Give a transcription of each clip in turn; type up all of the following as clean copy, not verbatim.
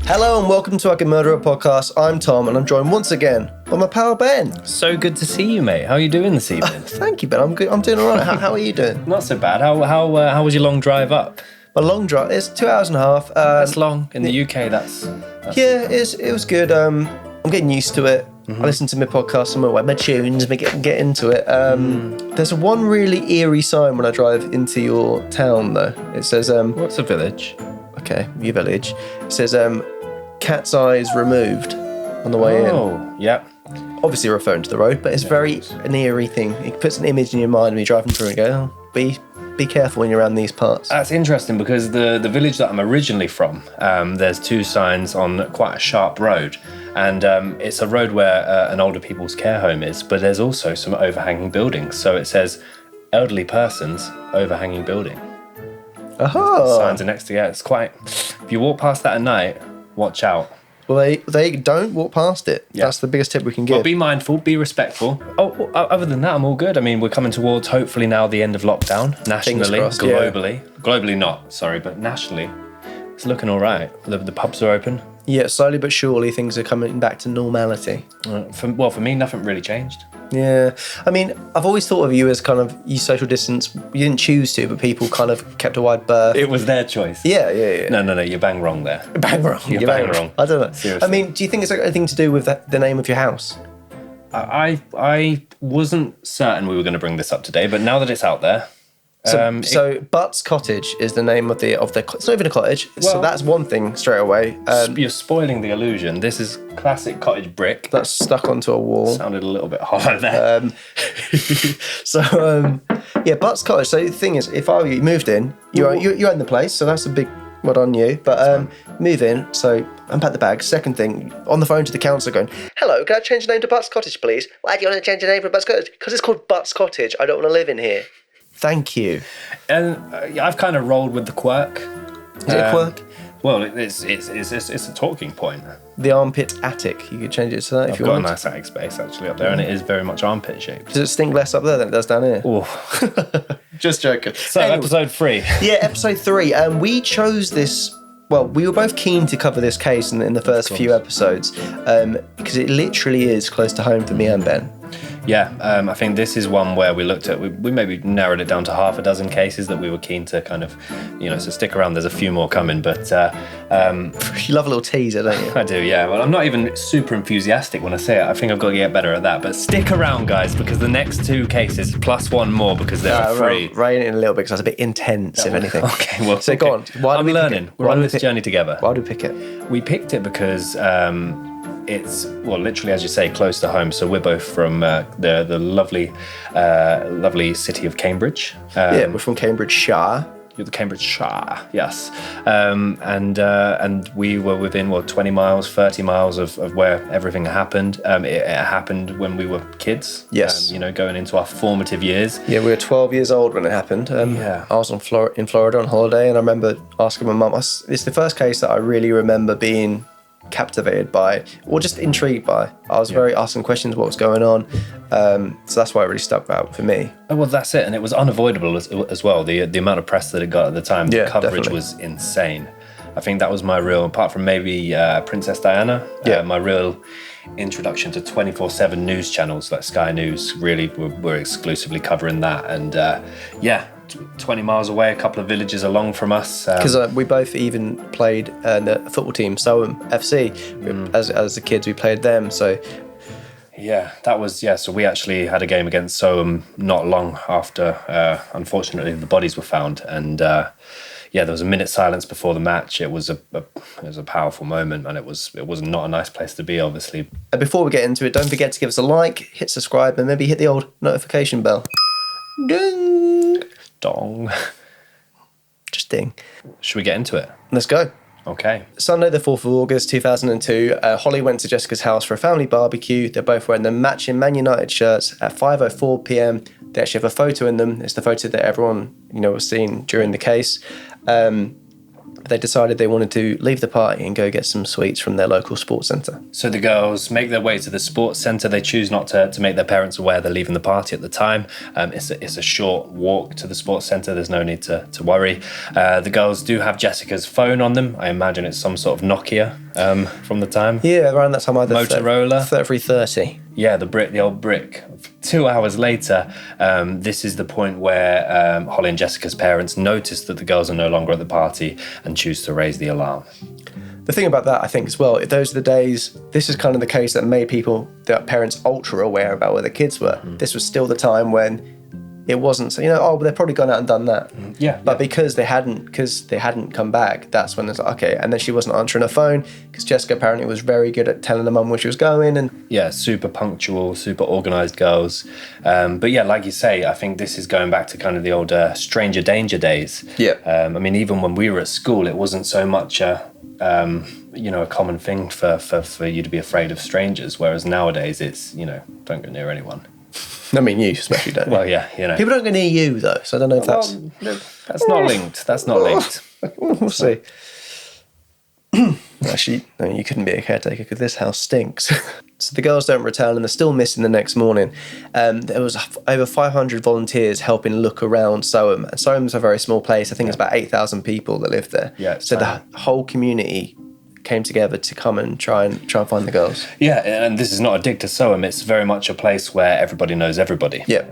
Hello and welcome to I Can Murder a Podcast. I'm Tom and I'm joined once again by my pal Ben. So good to see you, mate. How are you doing this evening? Thank you, Ben. I'm good. I'm doing all right. How are you doing? Not so bad. How was your long drive up? My long drive is 2 hours and a half. That's long. In the UK, that's yeah, it was good. I'm getting used to it. I listen to my podcast on my way, my tunes, get into it. There's one really eerie sign when I drive into your town, though. It says, What's a village? okay, your village. It says, cat's eyes removed on the way in. Oh, yep. Obviously referring to the road, but it's very an eerie thing. It puts an image in your mind when you're driving through and go, oh, be careful when you're around these parts. That's interesting because the village that I'm originally from, there's two signs on quite a sharp road. And it's a road where an older people's care home is, but there's also some overhanging buildings. So it says elderly persons, overhanging building. Aha! Signs are next to it. It's quite, if you walk past that at night, watch out. Well, they don't walk past it. Yeah. That's the biggest tip we can give. But be mindful, be respectful. Oh, other than that, I'm all good. I mean, we're coming towards, hopefully now, the end of lockdown, nationally, crossed, globally. Yeah. Globally not, sorry, but nationally. It's looking all right. The pubs are open. Yeah, slowly but surely things are coming back to normality. For me, nothing really changed. Yeah. I mean, I've always thought of you as kind of, you social distance, you didn't choose to, but people kind of kept a wide berth. It was their choice. Yeah. No, you're bang wrong there. Bang wrong. You're bang wrong. I don't know. Seriously. I mean, do you think it's got anything to do with the name of your house? I wasn't certain we were going to bring this up today, but now that it's out there... So Butts Cottage is the name of the. It's not even a cottage, so Well, that's one thing straight away. You're spoiling the illusion. This is classic cottage brick. That's stuck onto a wall. Sounded a little bit hollow there. Yeah, Butts Cottage. So the thing is, if I were you, moved in, you own the place, so that's a big well on you. But move in, so unpack the bag. Second thing, on the phone to the council, going, "Hello, can I change the name to Butts Cottage, please? Why do you want to change the name for Butts Cottage? Because it's called Butts Cottage. I don't want to live in here. Thank you." And I've kind of rolled with the quirk. Is it a quirk? Well, it's a talking point. The armpit attic. You could change it to that if you I've got want. a nice attic space actually up there, and it is very much armpit shaped. Does it stink less up there than it does down here? Oh, Just joking. so Anyway, episode 3. yeah, episode 3. We chose this. Well, we were both keen to cover this case in the first few episodes because it literally is close to home for me and Ben. Yeah, I think this is one where we looked at, we maybe narrowed it down to half a dozen cases that we were keen to kind of, so stick around. There's a few more coming, but... You love a little teaser, don't you? I do, yeah. Well, I'm not even super enthusiastic when I say it. I think I've got to get better at that. But stick around, guys, because the next 2 cases, plus one more because they're free. Rein it in a little bit because that's a bit intense, if anything. Okay, well, so go on. Why I'm learning. We're on this journey together. Why do we pick it? We picked it because it's, well, literally, as you say, close to home. So we're both from the lovely city of Cambridge. Yeah, we're from Cambridgeshire. You're the Cambridgeshire, yes. And we were within, 20 miles, 30 miles of where everything happened. It happened when we were kids. Yes. Going into our formative years. Yeah, we were 12 years old when it happened. Yeah. I was in Florida on holiday, and I remember asking my mum. It's the first case that I really remember being captivated by, or just intrigued by. I was very asking questions, what was going on. So that's why it really stuck out for me. Oh, well, that's it. And it was unavoidable as well. The amount of press that it got at the time, the coverage definitely was insane. I think that was my real, apart from maybe Princess Diana, my real introduction to 24/7 news channels like Sky News. Really, we're exclusively covering that. And 20 miles away, a couple of villages along from us. Because we both even played the football team, Soham FC. As the kids, we played them. So yeah, that was, so we actually had a game against Soham not long after, unfortunately, the bodies were found. And there was a minute's silence before the match. It was a powerful moment, and it was not a nice place to be, obviously. And before we get into it, don't forget to give us a like, hit subscribe, and maybe hit the old notification bell. Ding! Dong. Just ding. Should we get into it? Let's go. Okay. Sunday the 4th of August 2002, Holly went to Jessica's house for a family barbecue. They're both wearing the matching Man United shirts at 5:04 p.m. They actually have a photo in them. It's the photo that everyone was seeing during the case. they decided they wanted to leave the party and go get some sweets from their local sports centre. So the girls make their way to the sports centre. They choose not to make their parents aware they're leaving the party at the time. It's a short walk to the sports centre. There's no need to worry. The girls do have Jessica's phone on them. I imagine it's some sort of Nokia from the time. Yeah, around that time, either Motorola. 3330. Yeah, the old brick. 2 hours later, this is the point where Holly and Jessica's parents notice that the girls are no longer at the party and choose to raise the alarm. The thing about that, I think, as well, those are the days, this is kind of the case that made their parents ultra aware about where the kids were. This was still the time when it wasn't, so, they've probably gone out and done that. Yeah. But because they hadn't come back, that's when it's like, okay. And then she wasn't answering her phone because Jessica apparently was very good at telling her mum where she was going. And yeah, super punctual, super organised girls. But yeah, like you say, I think this is going back to kind of the old stranger danger days. Yeah. I mean, even when we were at school, it wasn't so much a common thing for you to be afraid of strangers, whereas nowadays it's, don't go near anyone. I mean, you especially don't. Well, yeah, People don't go near you, though, so I don't know if that's... That's not linked. That's not linked. We'll see. Actually, no, you couldn't be a caretaker because this house stinks. So the girls don't return and they're still missing the next morning. There was over 500 volunteers helping look around Soham. And Soham's a very small place. I think it's about 8,000 people that live there. Yeah, so the whole community came together to come and try and find the girls. Yeah, and this is not a dig to Soham. It's very much a place where everybody knows everybody. Yeah.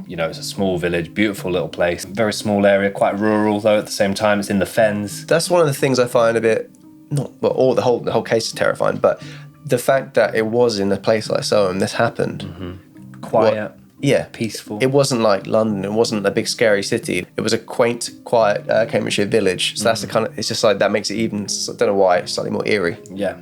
It's a small village, beautiful little place, very small area, quite rural though at the same time. It's in the fens. That's one of the things I find a bit, the whole case is terrifying, but the fact that it was in a place like Soham, this happened. Mm-hmm. Quiet. Yeah. Peaceful. It wasn't like London. It wasn't a big scary city. It was a quaint, quiet Cambridgeshire village. So that's the kind of, it's just like, that makes it even, I don't know why, slightly more eerie. Yeah,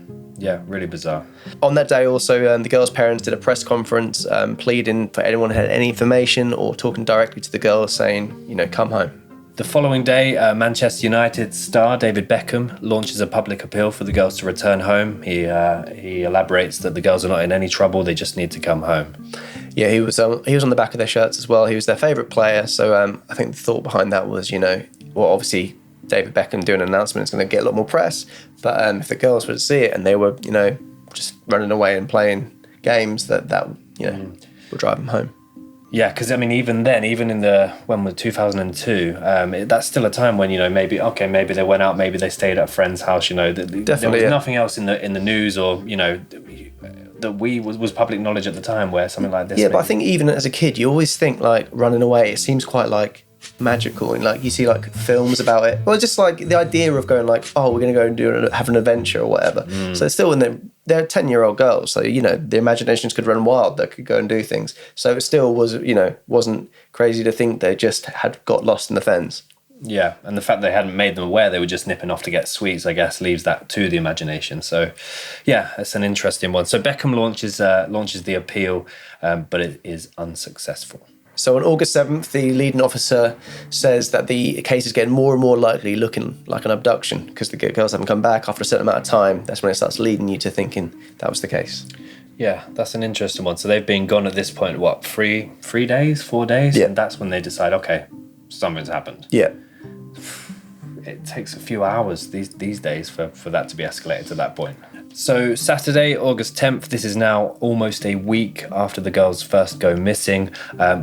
really bizarre. On that day also, the girls' parents did a press conference pleading for anyone who had any information or talking directly to the girls saying, come home. The following day, Manchester United star David Beckham launches a public appeal for the girls to return home. He elaborates that the girls are not in any trouble, they just need to come home. Yeah, he was on the back of their shirts as well. He was their favourite player, so I think the thought behind that was, obviously David Beckham doing an announcement is going to get a lot more press, but if the girls were to see it and they were, just running away and playing games, that will drive them home. Yeah, because I mean, even then, even in when was 2002, that's still a time when maybe they went out, maybe they stayed at a friend's house. Definitely, there was nothing else in the news or that was public knowledge at the time where something like this. Yeah, but I think even as a kid, you always think like running away. It seems quite like magical, and like you see like films about it. Well, just like the idea of going like, oh, we're going to go and have an adventure or whatever. So it's still they're 10-year-old girls, so the imaginations could run wild. They could go and do things. So it still was, wasn't crazy to think they just had got lost in the fens. Yeah, and the fact they hadn't made them aware they were just nipping off to get sweets, I guess, leaves that to the imagination. So, yeah, it's an interesting one. So Beckham launches the appeal, but it is unsuccessful. So on August 7th, the leading officer says that the case is getting more and more likely looking like an abduction because the girls haven't come back after a certain amount of time. That's when it starts leading you to thinking that was the case. Yeah, that's an interesting one. So they've been gone at this point, 4 days? Yeah. And that's when they decide, okay, something's happened. Yeah. It takes a few hours these days for that to be escalated to that point. So Saturday, August 10th, this is now almost a week after the girls first go missing.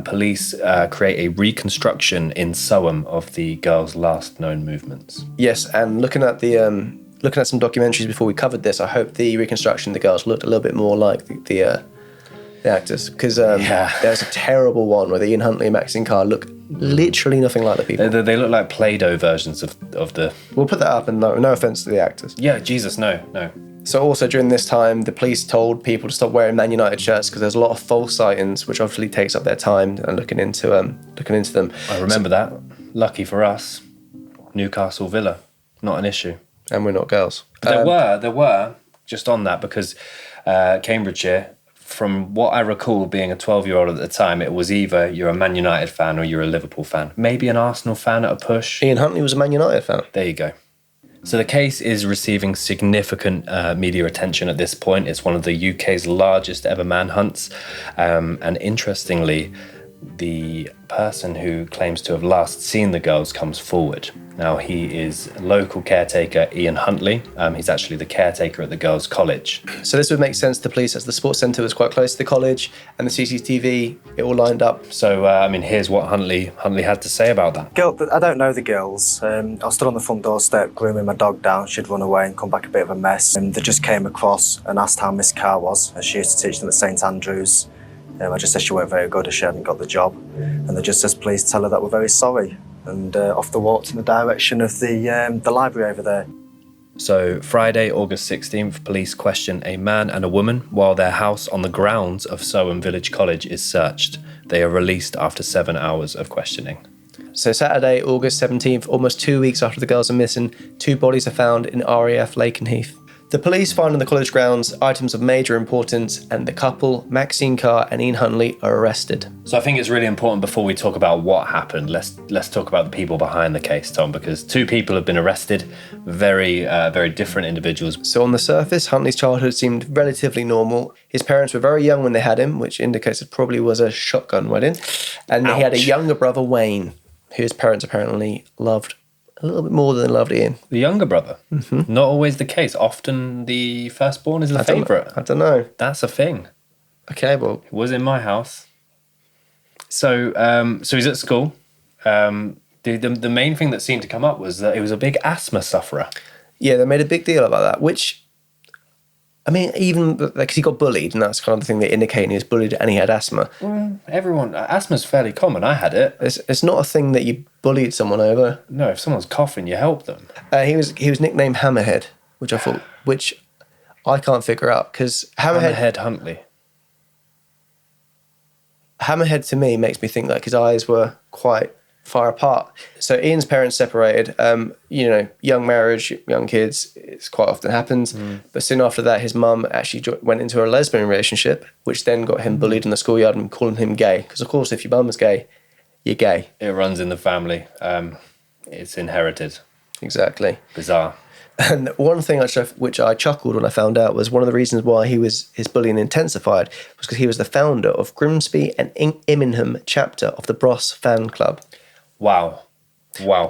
Police create a reconstruction in Soham of the girls' last known movements. Yes, and looking at some documentaries before we covered this, I hope the reconstruction of the girls looked a little bit more like the actors, because there's a terrible one where the Ian Huntley and Maxine Carr look literally nothing like the people. They look like Play-Doh versions of the... We'll put that up, and no offence to the actors. Yeah, Jesus, no. So also during this time, the police told people to stop wearing Man United shirts because there's a lot of false sightings, which obviously takes up their time and looking into them. I remember that. Lucky for us, Newcastle Villa, not an issue. And we're not girls. But there were, just on that, because Cambridgeshire, from what I recall being a 12-year-old at the time, it was either you're a Man United fan or you're a Liverpool fan. Maybe an Arsenal fan at a push. Ian Huntley was a Man United fan. There you go. So the case is receiving significant media attention at this point. It's one of the UK's largest ever manhunts. And interestingly, the person who claims to have last seen the girls comes forward. Now, he is local caretaker Ian Huntley. He's actually the caretaker at the girls' college. So this would make sense to police as the sports centre was quite close to the college and the CCTV, it all lined up. So, here's what Huntley had to say about that. I don't know the girls. I was stood on the front doorstep grooming my dog down. She'd run away and come back a bit of a mess. They just came across and asked how Miss Carr was, as she used to teach them at St Andrews. I just said she weren't very good as she hadn't got the job. And they just says, please tell her that we're very sorry. And off they walked in the direction of the library over there. So Friday, August 16th, police question a man and a woman while their house on the grounds of Soham Village College is searched. They are released after 7 hours of questioning. So Saturday, August 17th, almost 2 weeks after the girls are missing, 2 bodies are found in RAF Lakenheath. The police find on the college grounds items of major importance, and the couple, Maxine Carr and Ian Huntley, are arrested. So I think it's really important before we talk about what happened, let's talk about the people behind the case, Tom, because 2 people have been arrested, very different individuals. So on the surface, Huntley's childhood seemed relatively normal. His parents were very young when they had him, which indicates it probably was a shotgun wedding. And He had a younger brother, Wayne, who his parents apparently loved a little bit more than they loved Ian. The younger brother. Mm-hmm. Not always the case. Often the firstborn is the favourite. I don't know. That's a thing. Okay, well. It was in my house. So he's at school. The main thing that seemed to come up was that he was a big asthma sufferer. Yeah, they made a big deal about that, which, even because he got bullied, and that's kind of the thing they indicate he was bullied and he had asthma. Asthma's fairly common. I had it. It's not a thing that you bullied someone over. No, if someone's coughing, you help them. He was nicknamed Hammerhead, which I can't figure out, because Hammerhead Huntley. Hammerhead to me makes me think like his eyes were quite far apart. So Ian's parents separated, young marriage, young kids, it's quite often happens. But soon after that, his mum actually went into a lesbian relationship, which then got him bullied in the schoolyard and calling him gay. Because of course, if your mum is gay, you're gay. It runs in the family. It's inherited. Exactly. Bizarre. And one thing which I chuckled when I found out was one of the reasons why his bullying intensified was because he was the founder of Grimsby and Immingham chapter of the Bros fan club. Wow.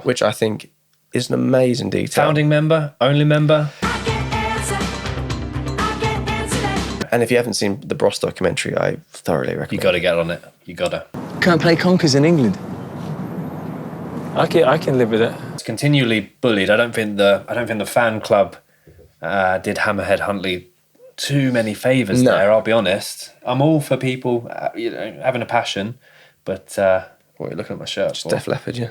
Which I think is an amazing detail. Founding member, only member. And if you haven't seen the Bros documentary, I thoroughly recommend it. You got to get on it. You got to. Can't play conkers in England. I can live with it. It's continually bullied. I don't think the fan club did Hammerhead Huntley too many favours there. I'll be honest. I'm all for people, having a passion, but what are you looking at my shirt Just for? Def Leppard, yeah.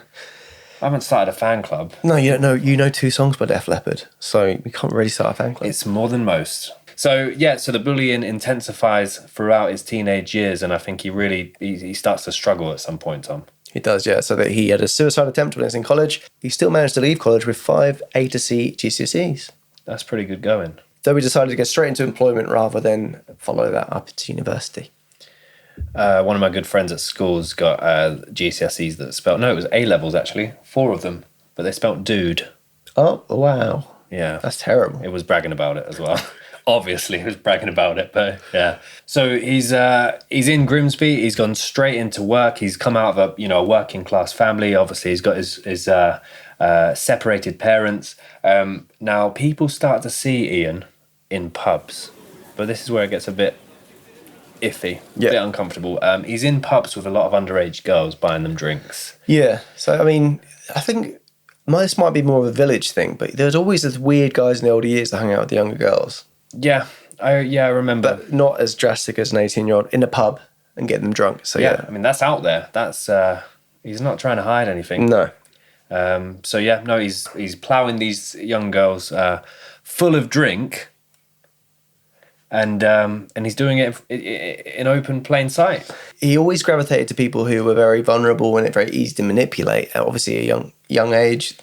I haven't started a fan club. No, you don't know. You know 2 songs by Def Leppard, so you can't really start a fan club. It's more than most. So the bullying intensifies throughout his teenage years, and I think he starts to struggle at some point, Tom. He does, yeah. So that he had a suicide attempt when he was in college. He still managed to leave college with 5 A to C GCSEs. That's pretty good going. Though he decided to get straight into employment rather than follow that up to university. One of my good friends at school's got GCSEs that spelled... No, it was A-levels, actually. 4 of them. But they spelt dude. Oh, wow. Yeah. That's terrible. It was bragging about it as well. Obviously, he was bragging about it, but yeah. So he's in Grimsby. He's gone straight into work. He's come out of a working class family. Obviously, he's got his separated parents. Now people start to see Ian in pubs, but this is where it gets a bit iffy, a bit uncomfortable. He's in pubs with a lot of underage girls, buying them drinks. Yeah. So I think this might be more of a village thing, but there's always these weird guys in the older years that hang out with the younger girls. Yeah, I remember. But not as drastic as an 18-year-old in a pub and get them drunk. So yeah. That's out there. That's he's not trying to hide anything. No. He's ploughing these young girls full of drink, and he's doing it in open plain sight. He always gravitated to people who were very vulnerable and very easy to manipulate. Obviously, a young age,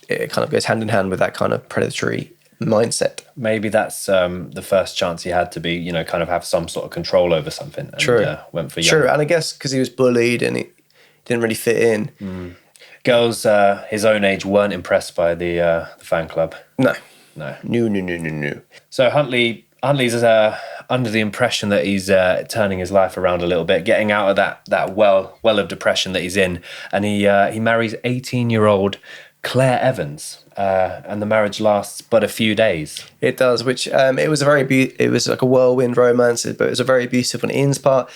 it kind of goes hand in hand with that kind of predatory mindset. Maybe that's the first chance he had to be, kind of have some sort of control over something. And, True. Went for young. True, and I guess because he was bullied and he didn't really fit in. Girls his own age weren't impressed by the fan club. No. No. No. So Huntley Huntley's under the impression that he's turning his life around a little bit, getting out of that well of depression that he's in, and he marries 18-year-old Claire Evans, and the marriage lasts but a few days. It does, which it was it was like a whirlwind romance, but it was a very abusive on Ian's part.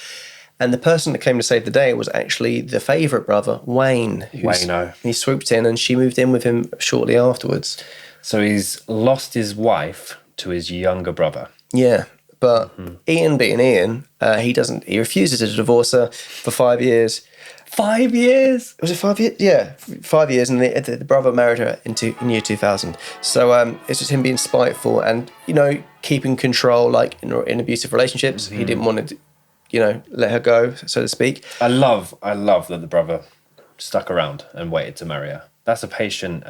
And the person that came to save the day was actually the favourite brother, Wayne. Wayno. He swooped in, and she moved in with him shortly afterwards. So he's lost his wife to his younger brother. Yeah, but Ian being Ian, he refuses to divorce her for 5 years. 5 years? Was it 5 years? Yeah, 5 years, and the brother married her in year 2000. So it's just him being spiteful and, keeping control, like in abusive relationships. He didn't want to, let her go, so to speak. I love that the brother stuck around and waited to marry her. That's a patient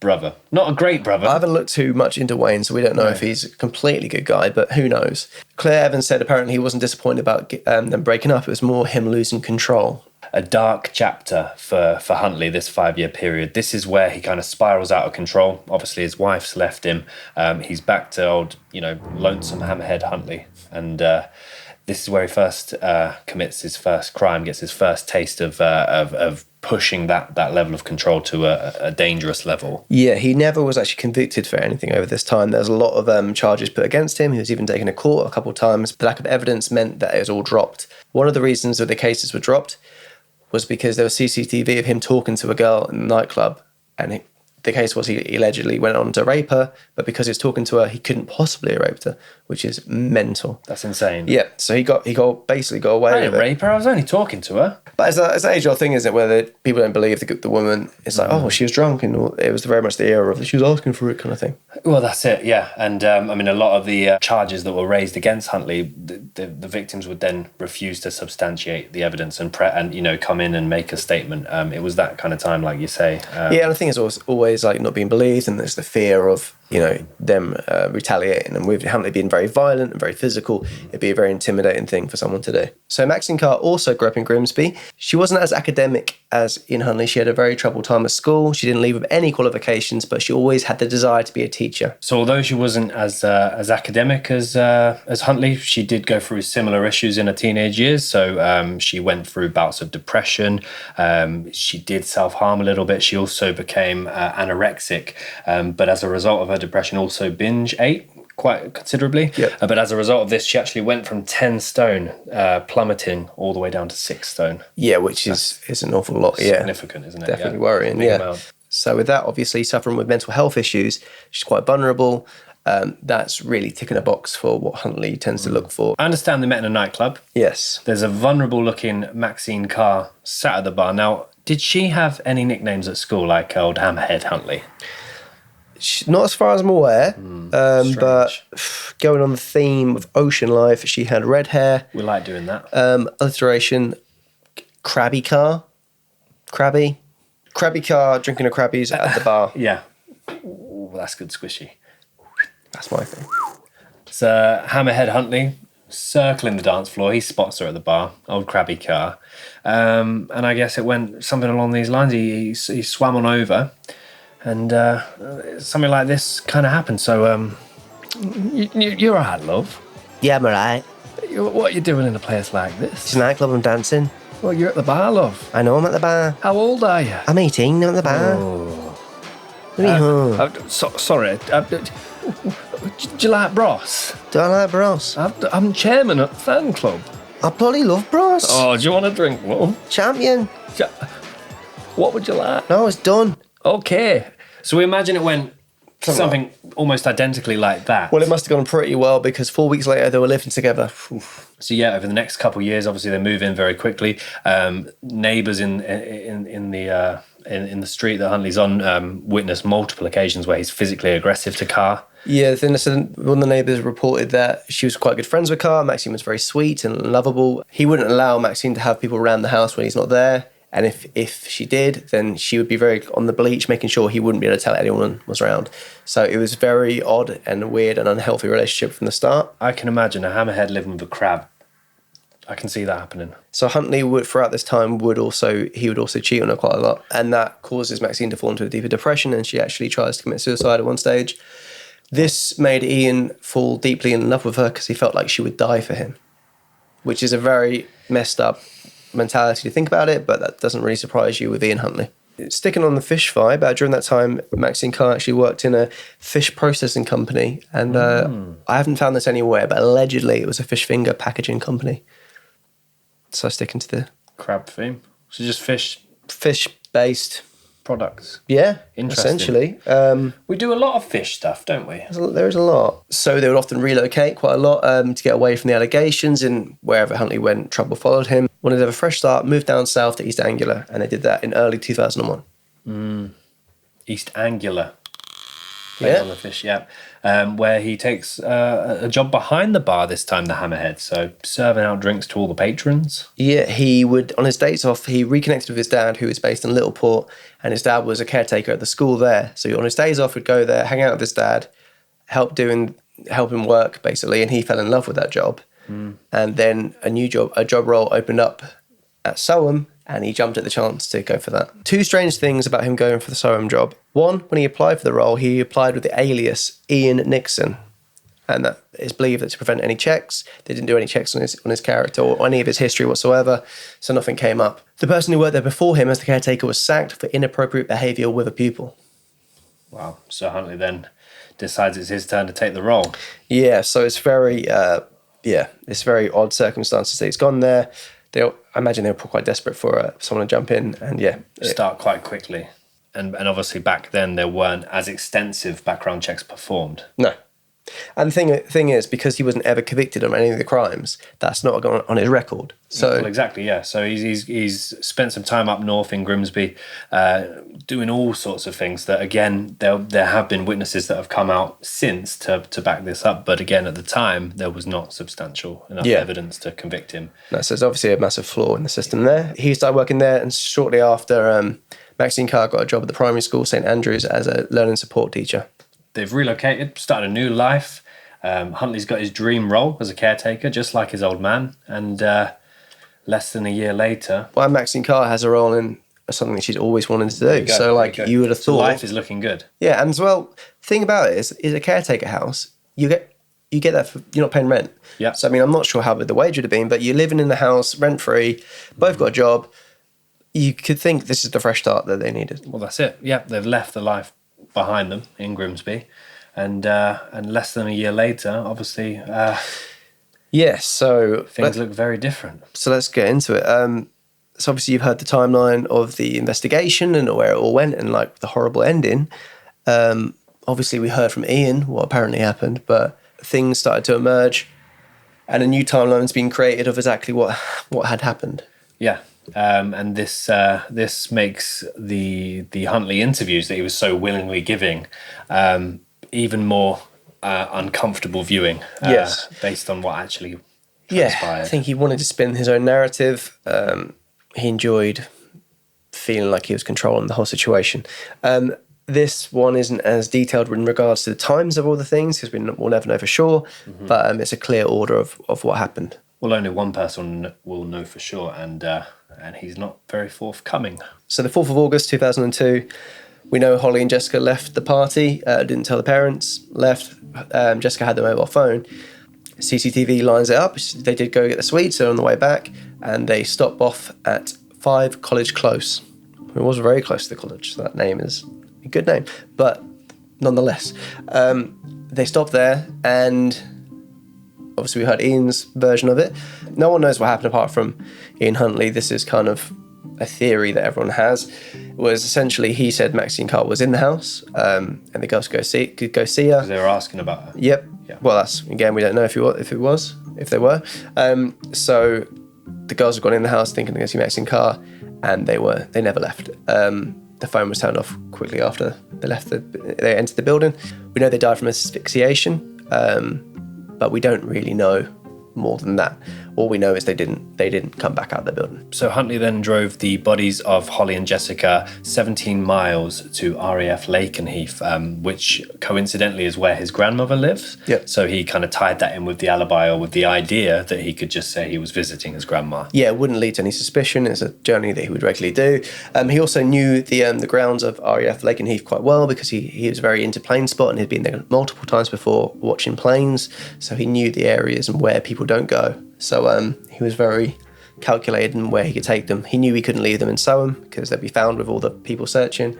brother. Not a great brother. I haven't looked too much into Wayne, so we don't know if he's a completely good guy, but who knows. Claire Evans said apparently he wasn't disappointed about them breaking up. It was more him losing control. A dark chapter for Huntley, this 5-year period. This is where he kind of spirals out of control. Obviously, his wife's left him. He's back to old, lonesome hammerhead Huntley. And this is where he first commits his first crime, gets his first taste of pushing that level of control to a dangerous level. Yeah, he never was actually convicted for anything over this time. There's a lot of charges put against him. He was even taken to court a couple of times. The lack of evidence meant that it was all dropped. One of the reasons that the cases were dropped was because there was CCTV of him talking to a girl in the nightclub, and the case was he allegedly went on to rape her, but because he was talking to her, he couldn't possibly have raped her, which is mental. That's insane. Yeah, so he basically got away I with didn't it. rape her, I was only talking to her. But it's an age-old thing, isn't it, where people don't believe the woman. It's like, oh, she was drunk, and it was very much the era of she was asking for it kind of thing. Well, that's it, yeah. And a lot of the charges that were raised against Huntley, the victims would then refuse to substantiate the evidence and come in and make a statement. It was that kind of time, like you say. Yeah, and I think it's always like not being believed, and there's the fear of them retaliating, and with Huntley being very violent and very physical, it'd be a very intimidating thing for someone to do. So Maxine Carr also grew up in Grimsby. She wasn't as academic as Ian Huntley. She had a very troubled time at school. She didn't leave with any qualifications, but she always had the desire to be a teacher. So although she wasn't as academic as Huntley, she did go through similar issues in her teenage years. So she went through bouts of depression. She did self-harm a little bit. She also became anorexic, but as a result of her depression, also binge ate quite considerably. Yep. But as a result of this, she actually went from 10 stone, plummeting all the way down to 6 stone. Yeah, which is an awful lot. Yeah, significant, isn't it? Definitely worrying. Big Yeah. amount. So with that, obviously suffering with mental health issues, she's quite vulnerable. That's really ticking a box for what Huntley tends to look for. I understand they met in a nightclub. Yes. There's a vulnerable-looking Maxine Carr sat at the bar. Now, did she have any nicknames at school, like old Hammerhead Huntley? Not as far as I'm aware, but going on the theme of ocean life, she had red hair. We like doing that. Alliteration, Crabby Car. Crabby Car, drinking a Crabbies at the bar. Yeah. Ooh, that's good squishy. That's my thing. It's Hammerhead Huntley circling the dance floor. He spots her at the bar, old Crabby Car. And I guess it went something along these lines. He swam on over, and something like this kind of happened. So you're all right, love. Yeah, I'm alright. What are you doing in a place like this? It's a nightclub, I'm dancing. Well, you're at the bar, love. I know, I'm at the bar. How old are you? I'm 18, I'm at the bar. Sorry. Do you like Bros? Do I like Bros? I'm chairman at the fan club. I bloody love Bros. Oh, do you want a drink, love? Champion. What would you like? No, it's done. Okay. So we imagine it went something almost identically like that. Well, it must have gone pretty well because 4 weeks later they were living together. Oof. So yeah, over the next couple of years, obviously they move in very quickly. Neighbours in the street that Huntley's on witnessed multiple occasions where he's physically aggressive to Carr. Yeah, then one of the neighbours reported that she was quite good friends with Carr. Maxine was very sweet and lovable. He wouldn't allow Maxine to have people around the house when he's not there. And if she did, then she would be very on the bleach, making sure he wouldn't be able to tell anyone was around. So it was very odd and weird and unhealthy relationship from the start. I can imagine a hammerhead living with a crab. I can see that happening. So Huntley would, throughout this time, would also cheat on her quite a lot. And that causes Maxine to fall into a deeper depression, and she actually tries to commit suicide at one stage. This made Ian fall deeply in love with her because he felt like she would die for him, which is a very messed up mentality to think about it, but that doesn't really surprise you with Ian Huntley. Sticking on the fish vibe, during that time, Maxine Carr actually worked in a fish processing company, and I haven't found this anywhere, but allegedly it was a fish finger packaging company. So sticking to the Crab theme. So just fish-based products. Yeah, Interesting. essentially. We do a lot of fish stuff, don't we? There is a lot. So they would often relocate quite a lot to get away from the allegations, and wherever Huntley went, trouble followed him. Wanted to have a fresh start, moved down south to East Anglia, and they did that in early 2001. East Anglia. Yeah. On the fish, yeah. Where he takes a job behind the bar this time, the Hammerhead. So serving out drinks to all the patrons. Yeah, he would, on his days off, he reconnected with his dad, who was based in Littleport, and his dad was a caretaker at the school there. So on his days off, he'd go there, hang out with his dad, help him work, basically, and he fell in love with that job. And then a job role opened up at Soham, and he jumped at the chance to go for that. Two strange things about him going for the Soham job. One, when he applied for the role, he applied with the alias Ian Nixon. And that is believed that to prevent any checks. They didn't do any checks on his character or any of his history whatsoever, so nothing came up. The person who worked there before him as the caretaker was sacked for inappropriate behaviour with a pupil. Wow. So Huntley then decides it's his turn to take the role. Yeah, so it's very, it's very odd circumstances that he's gone there. I imagine they were quite desperate for someone to jump in and start quite quickly. And obviously back then there weren't as extensive background checks performed. No. And the thing is, because he wasn't ever convicted of any of the crimes, that's not on his record. So well, exactly, yeah. So he's spent some time up north in Grimsby, doing all sorts of things that, again, there have been witnesses that have come out since to back this up. But again, at the time, there was not substantial enough evidence to convict him. No, so there's obviously a massive flaw in the system there. He started working there, and shortly after, Maxine Carr got a job at the primary school, St Andrews, as a learning support teacher. They've relocated, started a new life. Huntley's got his dream role as a caretaker, just like his old man. And less than a year later... Well, Maxine Carr has a role in something that she's always wanted to do. So, you would have thought... So life is looking good. Yeah, and as well, the thing about it is a caretaker house, you get that for... You're not paying rent. Yeah. So, I mean, I'm not sure how big the wage would have been, but you're living in the house, rent-free, both got a job. You could think this is the fresh start that they needed. Well, that's it. Yeah, they've left the life behind them in Grimsby, and less than a year later, obviously, so things look very different. So let's get into it. So obviously you've heard the timeline of the investigation and where it all went and the horrible ending. Obviously we heard from Ian what apparently happened, but things started to emerge, and a new timeline's been created of exactly what had happened. Yeah. And this makes the Huntley interviews that he was so willingly giving even more uncomfortable viewing. Based on what actually transpired. I think he wanted to spin his own narrative. He enjoyed feeling like he was controlling the whole situation. This one isn't as detailed in regards to the times of all the things, because we'll never know for sure, but it's a clear order of what happened. Well, only one person will know for sure, and he's not very forthcoming. So the 4th of August 2002, we know Holly and Jessica left the party, didn't tell the parents, left. Jessica had the mobile phone. CCTV lines it up. They did go get the sweets, they're on the way back, and they stop off at 5 College Close. It was very close to the college, so that name is a good name, but nonetheless. They stopped there, and obviously we heard Ian's version of it. No one knows what happened apart from Ian Huntley. This is kind of a theory that everyone has. It was essentially, he said Maxine Carr was in the house, and the girls could go see her. Because they were asking about her. Yep. Yeah. Well, that's, again, we don't know if they were. So the girls had gone in the house thinking they're going to see Maxine Carr, and they never left. The phone was turned off quickly after they entered the building. We know they died from asphyxiation, but we don't really know more than that. all we know is they didn't come back out of the building. So Huntley then drove the bodies of Holly and Jessica 17 miles to RAF Lakenheath, which coincidentally is where his grandmother lives. Yep. So he kind of tied that in with the alibi, or with the idea that he could just say he was visiting his grandma. Yeah, it wouldn't lead to any suspicion. It's a journey that he would regularly do. He also knew the grounds of RAF Lakenheath quite well, because he was very into plane spot and he'd been there multiple times before watching planes. So he knew the areas and where people don't go. So he was very calculated in where he could take them. He knew he couldn't leave them in Soham because they'd be found with all the people searching.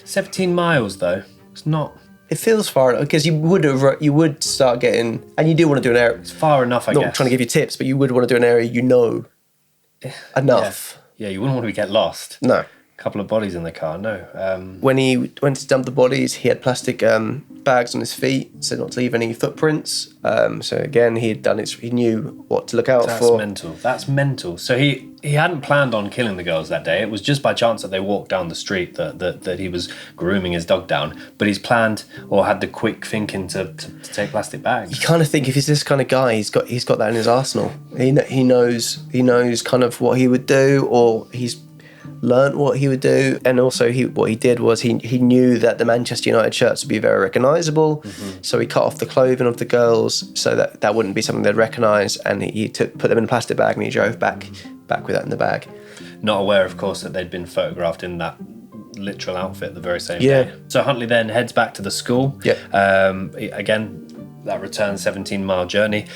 17 miles though, it's not... It feels far, because you would start getting, and you do want to do an area. It's far enough, I guess. Not trying to give you tips, but you would want to do an area enough. Yeah, you wouldn't want to get lost. No. A couple of bodies in the car, no. When he went to dump the bodies, he had plastic bags on his feet, so not to leave any footprints. So again, he had done it. He knew what to look out for. That's mental. So he hadn't planned on killing the girls that day. It was just by chance that they walked down the street that he was grooming his dog down. But he's planned, or had the quick thinking to take plastic bags. You kind of think, if he's this kind of guy, he's got that in his arsenal. He knows kind of what he would do, or he's learnt what he would do. And also what he did was he knew that the Manchester United shirts would be very recognisable. So he cut off the clothing of the girls so that wouldn't be something they'd recognise, and he put them in a plastic bag, and he drove back with that in the bag. Not aware, of course, that they'd been photographed in that literal outfit the very same day. So Huntley then heads back to the school. Again, that return 17-mile journey,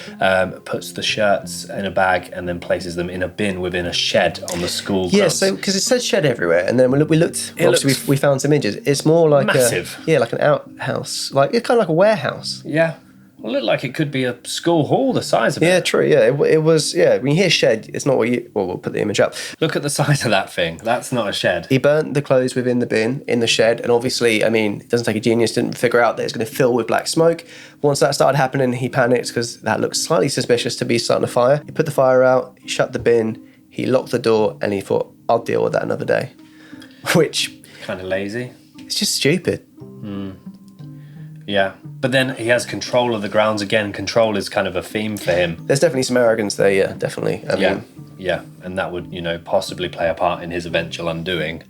puts the shirts in a bag and then places them in a bin within a shed on the school grounds. So because it said shed everywhere, and then we looked. Obviously, we found some images. It's more like massive. Like an outhouse. Like it's kind of like a warehouse. Yeah. Well, it looked like it could be a school hall the size of it. Yeah, true. Yeah, it was. Yeah, when you hear shed, it's not what you. Well, we'll put the image up. Look at the size of that thing. That's not a shed. He burnt the clothes within the bin in the shed, and obviously, I mean, it doesn't take a genius to figure out that it's going to fill with black smoke. Once that started happening, he panicked because that looked slightly suspicious to be starting a fire. He put the fire out. He shut the bin. He locked the door, and he thought, "I'll deal with that another day," which kind of lazy. It's just stupid. Yeah, but then he has control of the grounds again. Control is kind of a theme for him. There's definitely some arrogance there, yeah, definitely. I mean, and that would, possibly play a part in his eventual undoing.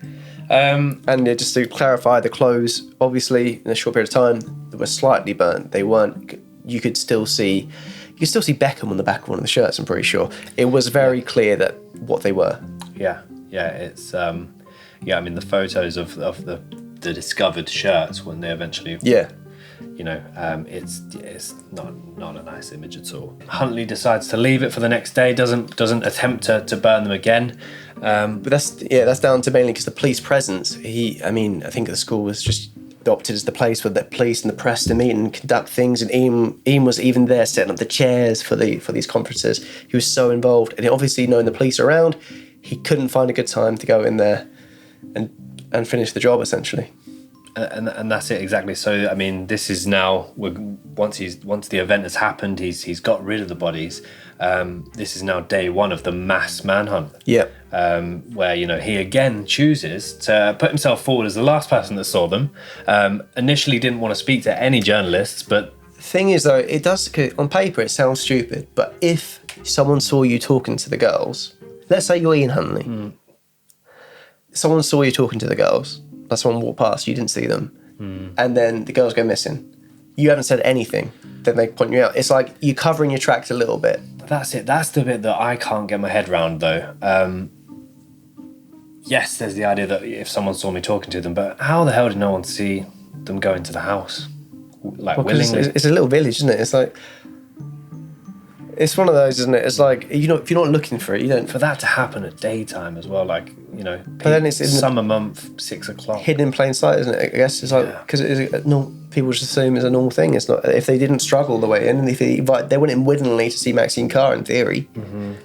And just to clarify, the clothes, obviously, in a short period of time, they were slightly burnt. They weren't. You could still see Beckham on the back of one of the shirts. I'm pretty sure it was very clear that what they were. Yeah, it's I mean, the photos of the discovered shirts when they eventually it's not a nice image at all. Huntley decides to leave it for the next day, doesn't attempt to burn them again. But that's down to mainly because the police presence. I think the school was just adopted as the place for the police and the press to meet and conduct things, and Ian was even there setting up the chairs for these conferences. He was so involved, and obviously knowing the police around, he couldn't find a good time to go in there and finish the job essentially. And that's it exactly. So I mean, this is now once the event has happened, he's got rid of the bodies. This is now day one of the mass manhunt. Yeah. Where he again chooses to put himself forward as the last person that saw them. Initially didn't want to speak to any journalists, but the thing is though, it does on paper it sounds stupid, but if someone saw you talking to the girls, let's say you're Ian Huntley, someone saw you talking to the girls. Like someone walked past, you didn't see them, and then the girls go missing. You haven't said anything, then they point you out. It's like you're covering your tracks a little bit. That's it. That's the bit that I can't get my head around, though. Yes, there's the idea that if someone saw me talking to them, but how the hell did no one see them go into the house? Willingly? It's a little village, isn't it? It's like... It's one of those, isn't it? It's like, if you're not looking for it, you don't... For that to happen at daytime as well, But then it's in summer month, 6 o'clock. Hidden in plain sight, isn't it? I guess it's like, because people just assume it's a normal thing. It's not, if they didn't struggle the way in, and if they went in willingly to see Maxine Carr in theory.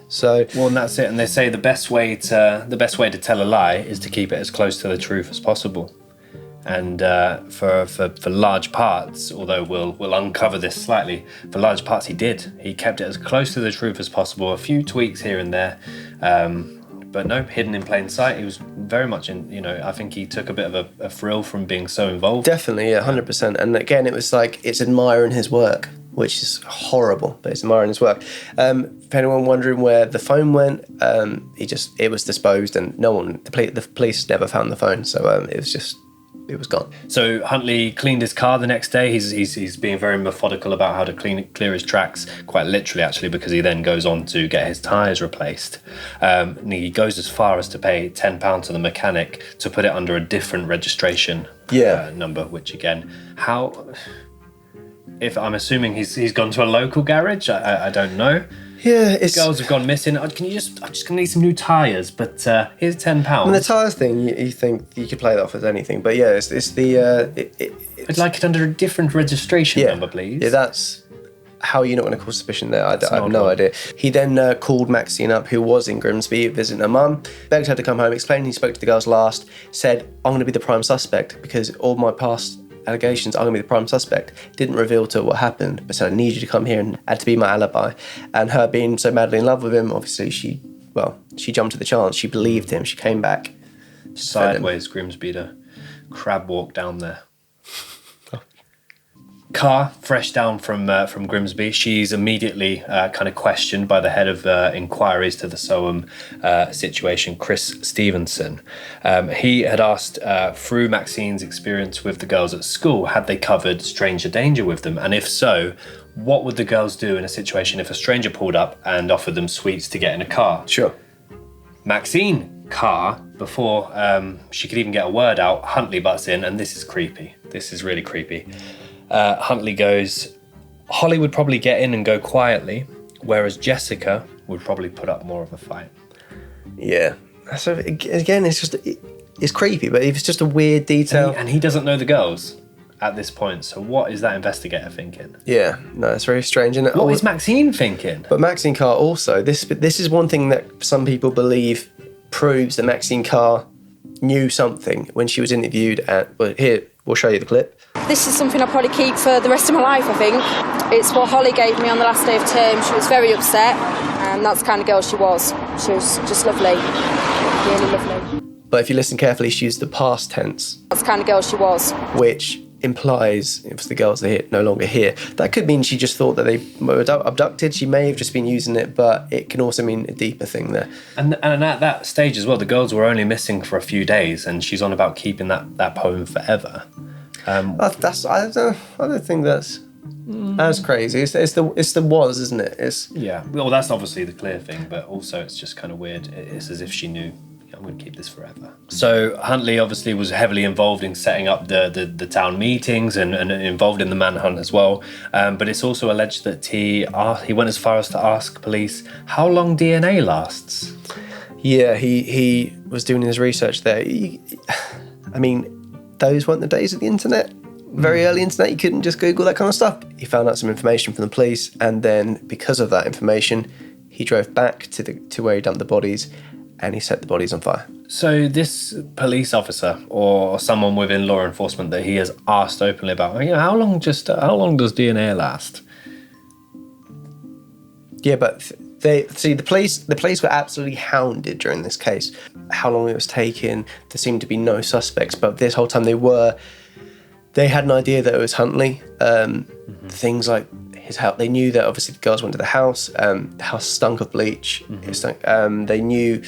So... Well, and that's it. And they say the best way to tell a lie is to keep it as close to the truth as possible. And for large parts, although we'll uncover this slightly, for large parts he did. He kept it as close to the truth as possible, a few tweaks here and there, but no, hidden in plain sight. He was very much in, I think he took a bit of a thrill from being so involved. Definitely, yeah, 100%. And again, it was like, it's admiring his work. which is horrible, but it's admiring his work. For anyone wondering where the phone went, it was disposed, and the police never found the phone, so it was gone. So Huntley cleaned his car the next day. He's being very methodical about how to clear his tracks, quite literally actually, because he then goes on to get his tyres replaced. And he goes as far as to pay £10 to the mechanic to put it under a different registration number, which again, if I'm assuming he's gone to a local garage, I don't know. Yeah, girls have gone missing. I'm just gonna need some new tyres, but here's £10. And the tyres thing, you think you could play that off as anything, but yeah, it's I'd like it under a different registration number, please. Yeah, that's how you're not going to cause suspicion there. I have no idea. He then called Maxine up, who was in Grimsby visiting her mum, begged her to come home, explained he spoke to the girls last, said, I'm going to be the prime suspect because all my past allegations, I'm going to be the prime suspect. Didn't reveal to her what happened, but said, I need you to come here and had to be my alibi. And her being so madly in love with him, obviously she jumped at the chance. She believed him. She came back. Sideways Grimsby to crab walk down there. Car, fresh down from Grimsby, she's immediately kind of questioned by the head of inquiries to the Soham situation, Chris Stevenson. He had asked, through Maxine's experience with the girls at school, had they covered stranger danger with them? And if so, what would the girls do in a situation if a stranger pulled up and offered them sweets to get in a car? Sure. Maxine, car, before she could even get a word out, Huntley butts in, and this is creepy. This is really creepy. Huntley goes, Holly would probably get in and go quietly, whereas Jessica would probably put up more of a fight. Yeah. So again, it's creepy, but it's just a weird detail. And he doesn't know the girls at this point, so what is that investigator thinking? Yeah, no, it's very strange. And what is Maxine thinking? But Maxine Carr also, this is one thing that some people believe proves that Maxine Carr knew something when she was interviewed here, we'll show you the clip. This is something I'll probably keep for the rest of my life, I think. It's what Holly gave me on the last day of term. She was very upset, and that's the kind of girl she was. She was just lovely, really lovely. But if you listen carefully, she used the past tense. That's the kind of girl she was. Which implies, if the girls are no longer here, that could mean she just thought that they were abducted. She may have just been using it, but it can also mean a deeper thing there. And at that stage as well, the girls were only missing for a few days, and she's on about keeping that poem forever. I don't think that's as crazy. It's the was, isn't it? Yeah. Well, that's obviously the clear thing, but also it's just kind of weird. It's as if she knew, I'm going to keep this forever. So Huntley obviously was heavily involved in setting up the town meetings and involved in the manhunt as well. But it's also alleged that he went as far as to ask police how long DNA lasts. Yeah, he was doing his research there. I mean, those weren't the days of the internet. Very early internet, you couldn't just Google that kind of stuff. He found out some information from the police, and then because of that information, he drove back to where he dumped the bodies, and he set the bodies on fire. So this police officer or someone within law enforcement that he has asked openly about, how long does DNA last? Yeah, but the police were absolutely hounded during this case. How long it was taking, there seemed to be no suspects, but this whole time they had an idea that it was Huntley. Things like his house, they knew that obviously the girls went to the house stunk of bleach. It stunk, they knew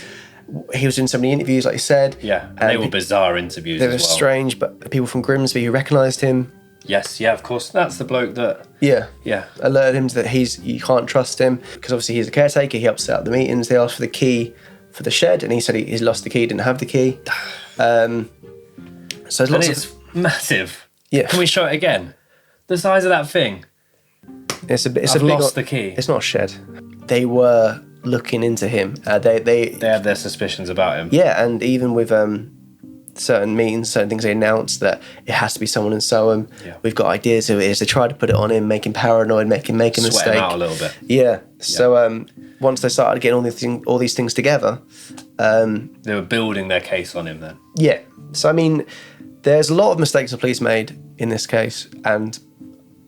he was doing so many interviews, like you said. Yeah, and they were bizarre interviews They were strange, but people from Grimsby who recognised him. Yes, yeah, of course. That's the bloke that... Yeah. Yeah. Alerted him that you can't trust him, because obviously he's a caretaker, he helps set up the meetings. They asked for the key for the shed, and he said he's lost the key, didn't have the key. So there's lots it's massive. Yeah. Can we show it again? The size of that thing. I've lost the key. It's not a shed. They were looking into him. They had their suspicions about him. Yeah, and even with certain meetings, certain things, they announced that it has to be someone in Soham. Yeah. We've got ideas who it is. They try to put it on him, make him paranoid, make a mistake. Sweat him out a little bit. Yeah. So once they started getting all these things together, they were building their case on him then. Yeah. So I mean, there's a lot of mistakes the police made in this case and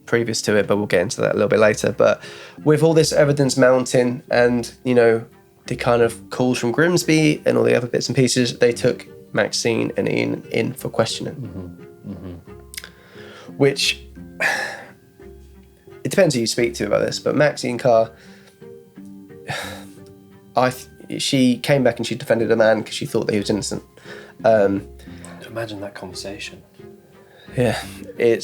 previous to it, but we'll get into that a little bit later. But with all this evidence mounting and, the kind of calls from Grimsby and all the other bits and pieces, they took Maxine and Ian in for questioning. Which, it depends who you speak to about this, but Maxine Carr, she came back and she defended a man because she thought that he was innocent. Imagine that conversation. Yeah, they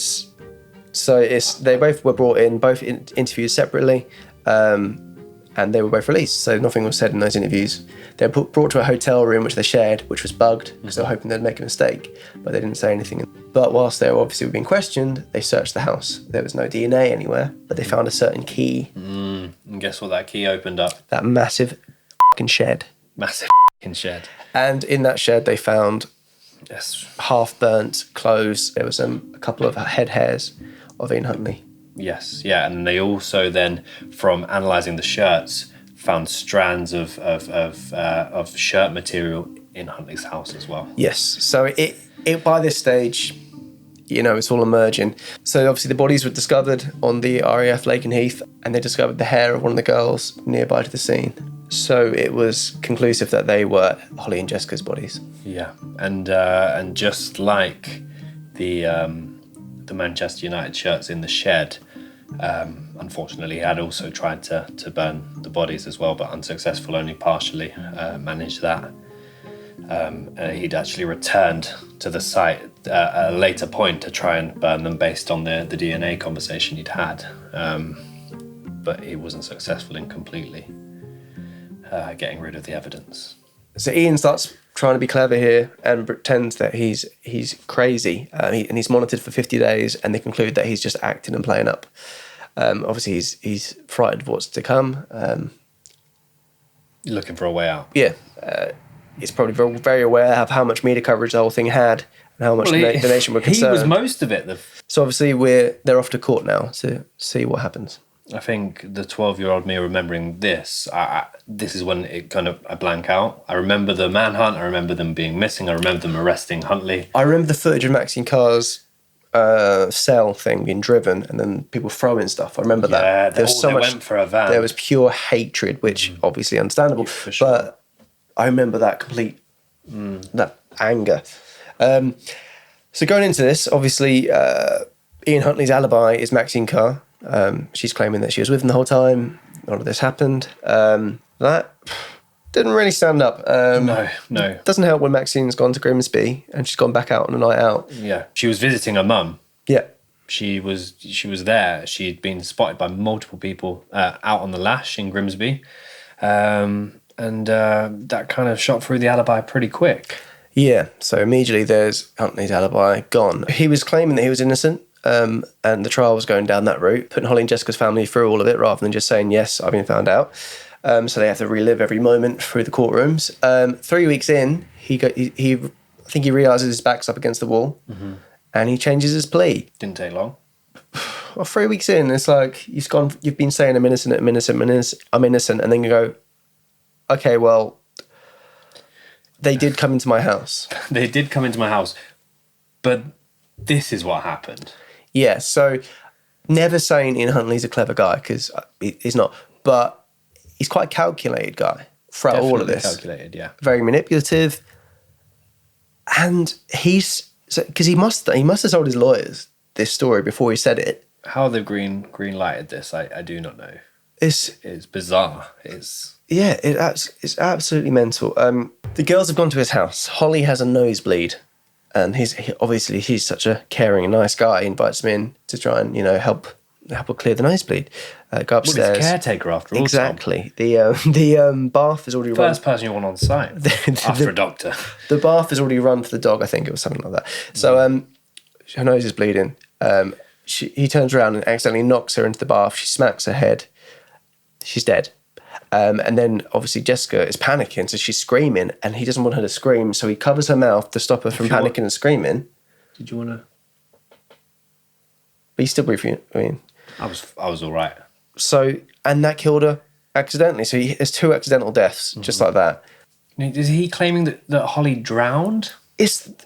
both were brought in, both interviewed separately, and they were both released. So nothing was said in those interviews. They were brought to a hotel room which they shared, which was bugged because they were hoping they'd make a mistake, but they didn't say anything. But whilst they were obviously being questioned, they searched the house. There was no DNA anywhere, but they found a certain key. And guess what that key opened up? That massive f***ing shed. Massive f***ing shed. And in that shed, they found Yes. half-burnt clothes. There was a couple of head hairs of Ian Huntley. Yes, yeah, and they also then, from analysing the shirts, found strands of shirt material in Huntley's house as well. Yes, so it by this stage, it's all emerging. So obviously the bodies were discovered on the RAF Lake and Heath, and they discovered the hair of one of the girls nearby to the scene. So it was conclusive that they were Holly and Jessica's bodies. Yeah, and just like the Manchester United shirts in the shed, unfortunately, he had also tried to burn the bodies as well, but unsuccessful, only partially managed that. He'd actually returned to the site at a later point to try and burn them based on the DNA conversation he'd had, but he wasn't successful in completely getting rid of the evidence. So Ian starts trying to be clever here and pretends that he's crazy, and he's monitored for 50 days, and they conclude that he's just acting and playing up. Obviously, he's frightened of what's to come. Looking for a way out. Yeah, he's probably very, very aware of how much media coverage the whole thing had and how much the nation were concerned. He was most of it. So obviously, they're off to court now to see what happens. I think the 12-year-old me remembering this, this is when it kind of I blank out. I remember the manhunt. I remember them being missing. I remember them arresting Huntley. I remember the footage of Maxine Carr's cell thing being driven and then people throwing stuff. I remember that. There was so much. Went for a van. There was pure hatred, which obviously understandable. For sure. But I remember that complete that anger. So going into this, obviously, Ian Huntley's alibi is Maxine Carr. She's claiming that she was with him the whole time. None of this happened. That didn't really stand up. No. Doesn't help when Maxine's gone to Grimsby and she's gone back out on a night out. Yeah, she was visiting her mum. Yeah, she was there. She'd been spotted by multiple people out on the lash in Grimsby, and that kind of shot through the alibi pretty quick. Yeah, so immediately there's Huntley's alibi gone. He was claiming that he was innocent. And the trial was going down that route, putting Holly and Jessica's family through all of it rather than just saying, yes, I've been found out. So they have to relive every moment through the courtrooms. 3 weeks in, I think he realises his back's up against the wall, and he changes his plea. Didn't take long. Well, 3 weeks in, it's like you've been saying I'm innocent, I'm innocent, and then you go, okay, well, they did come into my house. They did come into my house, but this is what happened. Yeah, so never saying Ian Huntley's a clever guy, because he's not, but he's quite a calculated guy throughout all of this. Calculated, yeah. Very manipulative, and because he must have told his lawyers this story before he said it. How they've green lighted this, I do not know. It's bizarre. It's absolutely mental. The girls have gone to his house. Holly has a nosebleed. And he's such a caring and nice guy. He invites him in to try and help her clear the nosebleed. Go upstairs. Well, he's caretaker after all. Exactly. The bath is already run. First person you want on site after a doctor. The bath is already run for the dog. I think it was something like that. So her nose is bleeding. He turns around and accidentally knocks her into the bath. She smacks her head. She's dead. And then obviously Jessica is panicking, so she's screaming, and he doesn't want her to scream, so he covers her mouth to stop her from panicking and screaming. Did you want to? But he's still breathing. I mean, I was all right. So, and that killed her accidentally. So there's 2 accidental deaths, just like that. Is he claiming that Holly drowned?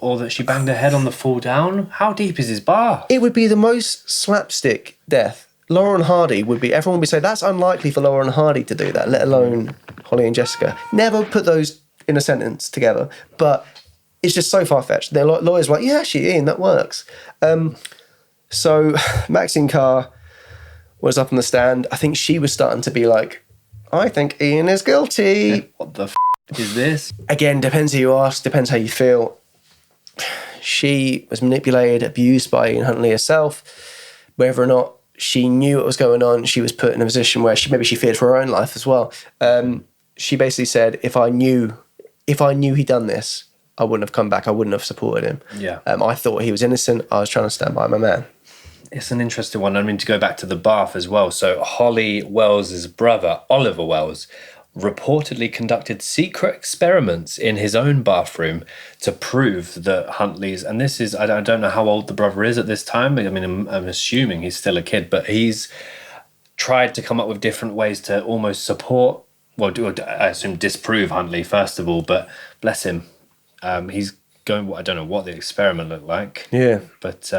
Or that she banged her head on the fall down? How deep is his bath? It would be the most slapstick death. Lauren Hardy everyone would be saying, that's unlikely for Lauren Hardy to do that, let alone Holly and Jessica. Never put those in a sentence together, but it's just so far-fetched. Their lawyers were like, yeah, actually, Ian, that works. So Maxine Carr was up on the stand. I think she was starting to be like, I think Ian is guilty. What the is this? Again, depends who you ask, depends how you feel. She was manipulated, abused by Ian Huntley herself. Whether or not she knew what was going on, she was put in a position where maybe she feared for her own life as well. She basically said, if I knew he'd done this, I wouldn't have come back. I wouldn't have supported him. Yeah. I thought he was innocent. I was trying to stand by my man. It's an interesting one. I mean, to go back to the bath as well. So Holly Wells' brother, Oliver Wells, reportedly conducted secret experiments in his own bathroom to prove that Huntley's, and this is, I don't know how old the brother is at this time. I mean, I'm assuming he's still a kid, but he's tried to come up with different ways to almost support, well, I assume disprove Huntley first of all, but bless him. He's going, I don't know what the experiment looked like. Yeah. But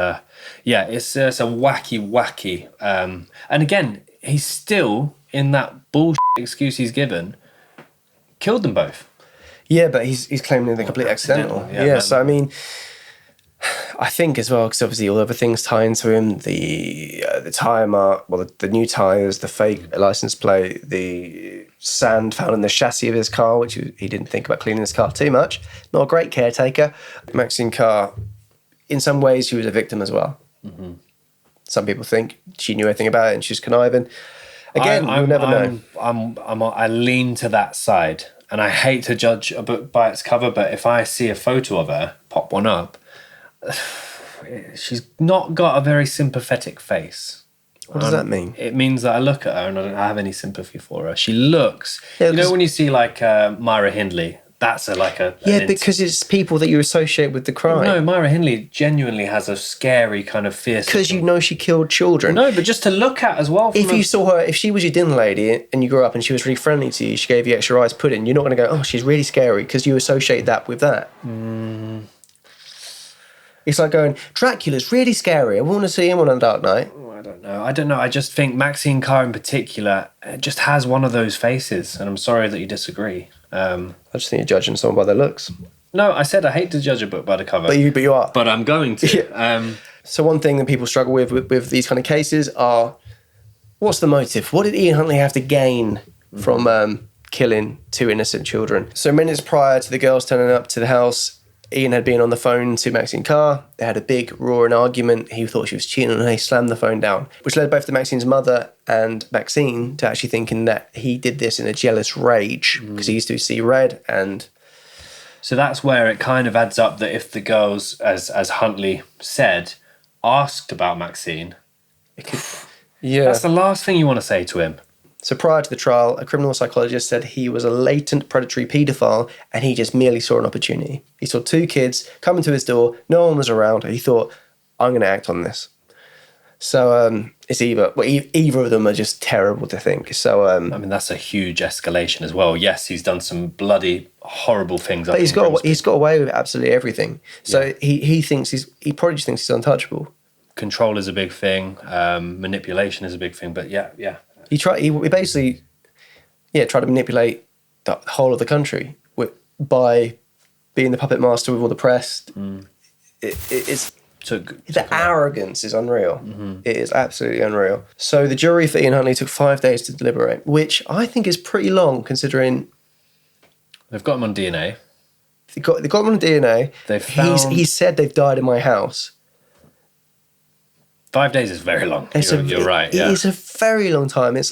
yeah, it's a wacky. And again, he's still, in that bullshit excuse he's given, killed them both. Yeah, but he's claiming they're completely accidental. Yeah, so I mean, I think as well, because obviously all other things tie into him, the tyre mark, well, the new tyres, the fake license plate, the sand found in the chassis of his car, which he didn't think about cleaning his car too much. Not a great caretaker. Maxine Carr, in some ways, she was a victim as well. Mm-hmm. Some people think she knew anything about it and she's conniving. Again, you'll never know. I lean to that side, and I hate to judge a book by its cover, but if I see a photo of her, pop one up, she's not got a very sympathetic face. What does that mean? It means that I look at her and I don't have any sympathy for her. She looks, you know, when you see like Myra Hindley, that's because it's people that you associate with the crime. No, Myra Hindley genuinely has a scary kind of fierce. Because you know she killed children. No, but just to look at as well. If you saw her, if she was your dinner lady and you grew up and she was really friendly to you, she gave you extra rice pudding, you're not going to go, oh, she's really scary, because you associate that with that. It's like going, Dracula's really scary. I want to see him on a dark night. I don't know. I just think Maxine Carr in particular just has one of those faces, and I'm sorry that you disagree. I just think you're judging someone by their looks. No, I said I hate to judge a book by the cover. But you are. But I'm going to. Yeah. So one thing that people struggle with these kind of cases are, what's the motive? What did Ian Huntley have to gain from killing two innocent children? So minutes prior to the girls turning up to the house, Ian had been on the phone to Maxine Carr. They had a big roaring argument. He thought she was cheating on her. He slammed the phone down, which led both to Maxine's mother and Maxine to actually thinking that he did this in a jealous rage because he used to see red. And so that's where it kind of adds up that if the girls, as Huntley said, asked about Maxine, that's the last thing you want to say to him. So prior to the trial, a criminal psychologist said he was a latent predatory paedophile and he just merely saw an opportunity. He saw two kids coming to his door, no one was around, and he thought, I'm going to act on this. So it's either of them are just terrible to think. So I mean, that's a huge escalation as well. Yes, he's done some bloody horrible things. But he's got away with absolutely everything. So he probably just thinks he's untouchable. Control is a big thing. Manipulation is a big thing. But yeah. He basically tried to manipulate the whole of the country by being the puppet master with all the press. The arrogance is unreal. Mm-hmm. It is absolutely unreal. So the jury for Ian Huntley took 5 days to deliberate, which I think is pretty long considering... They've got him on DNA. They got him on DNA. He said they've died in my house. 5 days is very long. You're right. It is a very long time. I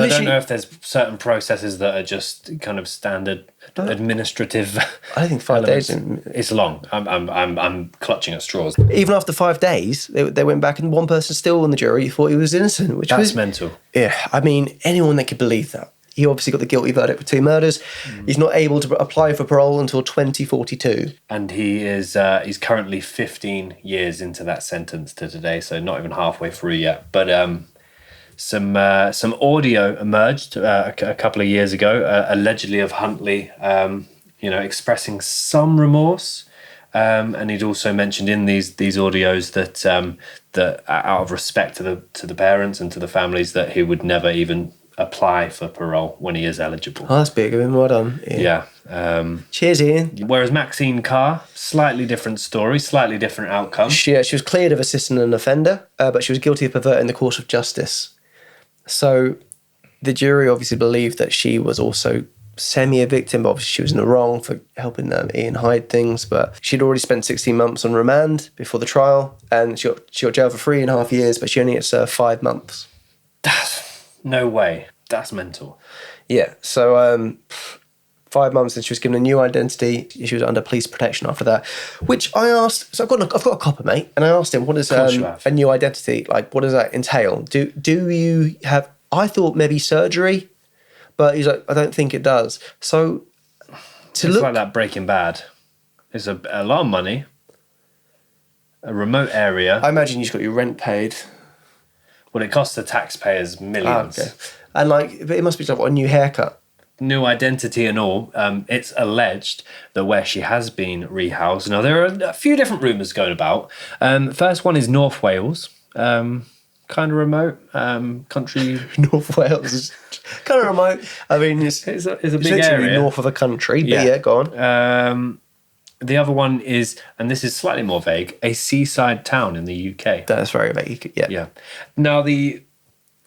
don't know if there's certain processes that are just kind of standard administrative. I don't think 5 days. It's long. I'm clutching at straws. Even after 5 days, they went back and one person still on the jury thought he was innocent, That's mental. Yeah, I mean, anyone that could believe that. He obviously got the guilty verdict for 2 murders. He's not able to apply for parole until 2042. And he is he's currently 15 years into that sentence to today, so not even halfway through yet. But some audio emerged a couple of years ago, allegedly of Huntley, expressing some remorse. And he'd also mentioned in these audios that out of respect to the parents and to the families, that he would never even apply for parole when he is eligible. Oh, that's big of him. Well done. Yeah. Cheers, Ian. Whereas Maxine Carr, slightly different story, slightly different outcome. She was cleared of assisting an offender, but she was guilty of perverting the course of justice. So the jury obviously believed that she was also a victim, but obviously she was in the wrong for helping Ian hide things. But she'd already spent 16 months on remand before the trial, and she got jailed for 3.5 years, but she only had to serve 5 months. No way. That's mental. Yeah, so 5 months, and she was given a new identity. She was under police protection after that, which I asked. So I've got a copper, mate, and I asked him, what is a new identity like? What does that entail? Do you have? I thought maybe surgery, but he's like, I don't think it does. So It's like that Breaking Bad. It's a lot of money, a remote area. I imagine you've got your rent paid. Well, it costs the taxpayers millions. Okay. And but it must be like a new haircut. New identity and all. It's alleged that where she has been rehoused. Now, there are a few different rumours going about. First one is North Wales. Kind of remote country. North Wales is kind of remote. I mean, it's a big area. North of a country, but yeah, go on. The other one is, and this is slightly more vague, a seaside town in the UK. That's very vague, yeah. Yeah. Now, the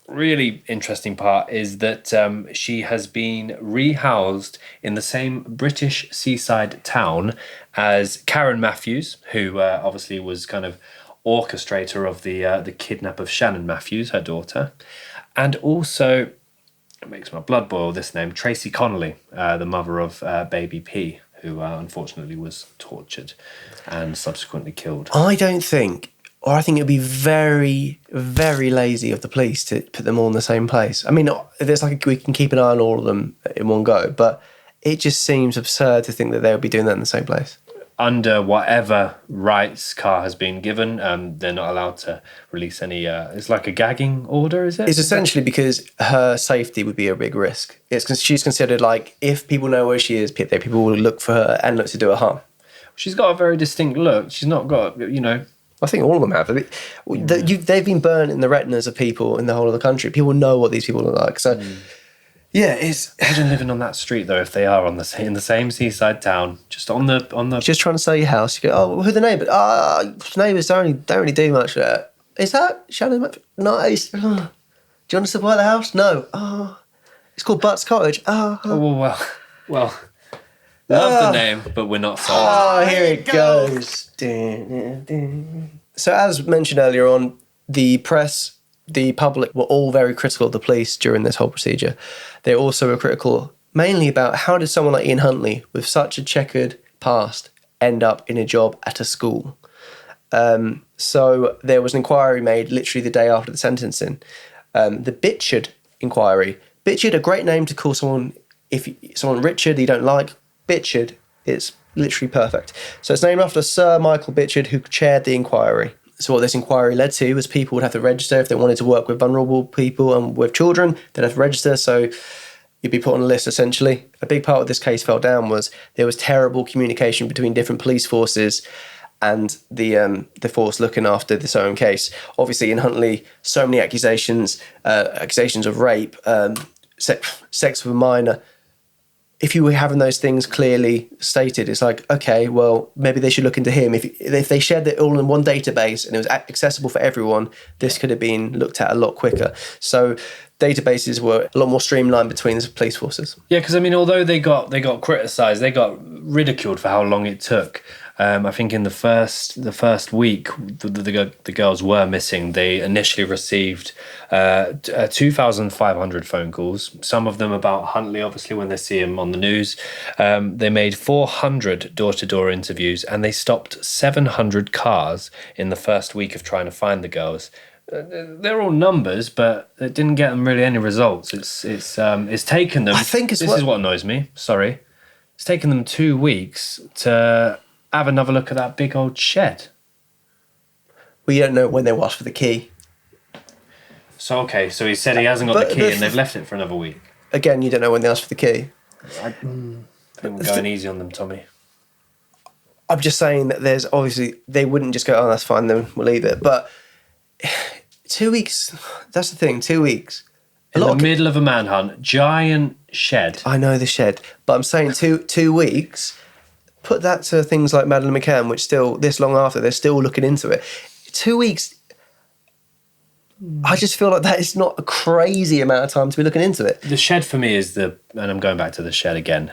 really interesting part is that she has been rehoused in the same British seaside town as Karen Matthews, who obviously was kind of orchestrator of the kidnap of Shannon Matthews, her daughter, and also, it makes my blood boil, this name, Tracy Connolly, the mother of baby P, who unfortunately was tortured and subsequently killed. I think it'd be very, very lazy of the police to put them all in the same place. I mean, there's we can keep an eye on all of them in one go, but it just seems absurd to think that they would be doing that in the same place. Under whatever rights Carr has been given, they're not allowed to release any. It's like a gagging order, is it? It's essentially because her safety would be a big risk. She's considered if people know where she is, people will look for her and look to do her harm. She's got a very distinct look. She's not got, I think all of them have. They've been burnt in the retinas of people in the whole of the country. People know what these people look like. So. Yeah, Imagine living on that street though. If they are in the same seaside town, just on the. Just trying to sell your house. You go, oh, who are the neighbours? Neighbours don't really do much there. Is that Shannon? Nice. Oh. Do you want to supply the house? No. Oh, it's called Butts Cottage. Oh. Well. Love the name, but we're not selling. Oh, here it goes. So, as mentioned earlier on, the press. The public were all very critical of the police during this whole procedure. They also were critical mainly about how did someone like Ian Huntley, with such a checkered past, end up in a job at a school. So there was an inquiry made literally the day after the sentencing. The Bichard inquiry. Bichard, a great name to call someone, someone Richard you don't like. Bichard is literally perfect. So it's named after Sir Michael Bichard, who chaired the inquiry. So what this inquiry led to was people would have to register if they wanted to work with vulnerable people and with children. They'd have to register, so you'd be put on a list essentially. A big part of this case fell down was there was terrible communication between different police forces and the force looking after the Soham case. Obviously in Huntley, so many accusations of rape, sex with a minor. If you were having those things clearly stated, it's like, okay, well, maybe they should look into him. If they shared it all in one database and it was accessible for everyone, this could have been looked at a lot quicker. So databases were a lot more streamlined between the police forces. Yeah, because, I mean, although they got criticised, they got ridiculed for how long it took. I think in the first week, the girls were missing. They initially received 2,500 phone calls, some of them about Huntley, obviously, when they see him on the news. They made 400 door-to-door interviews, and they stopped 700 cars in the first week of trying to find the girls. They're all numbers, but it didn't get them really any results. It's taken them... This is what annoys me, sorry. It's taken them 2 weeks to... have another look at that big old shed. Well, you don't know when they will ask for the key. So he said he hasn't got the key and they've left it for another week. Again, you don't know when they ask for the key. I think we're going easy on them, Tommy. I'm just saying that there's obviously, they wouldn't just go, oh, that's fine, then we'll leave it. But 2 weeks, that's the thing, 2 weeks. In the middle of a manhunt, giant shed. I know the shed, but I'm saying 2 weeks... Put that to things like Madeleine McCann, which still, this long after, they're still looking into it. 2 weeks, I just feel like that is not a crazy amount of time to be looking into it. The shed for me is and I'm going back to the shed again.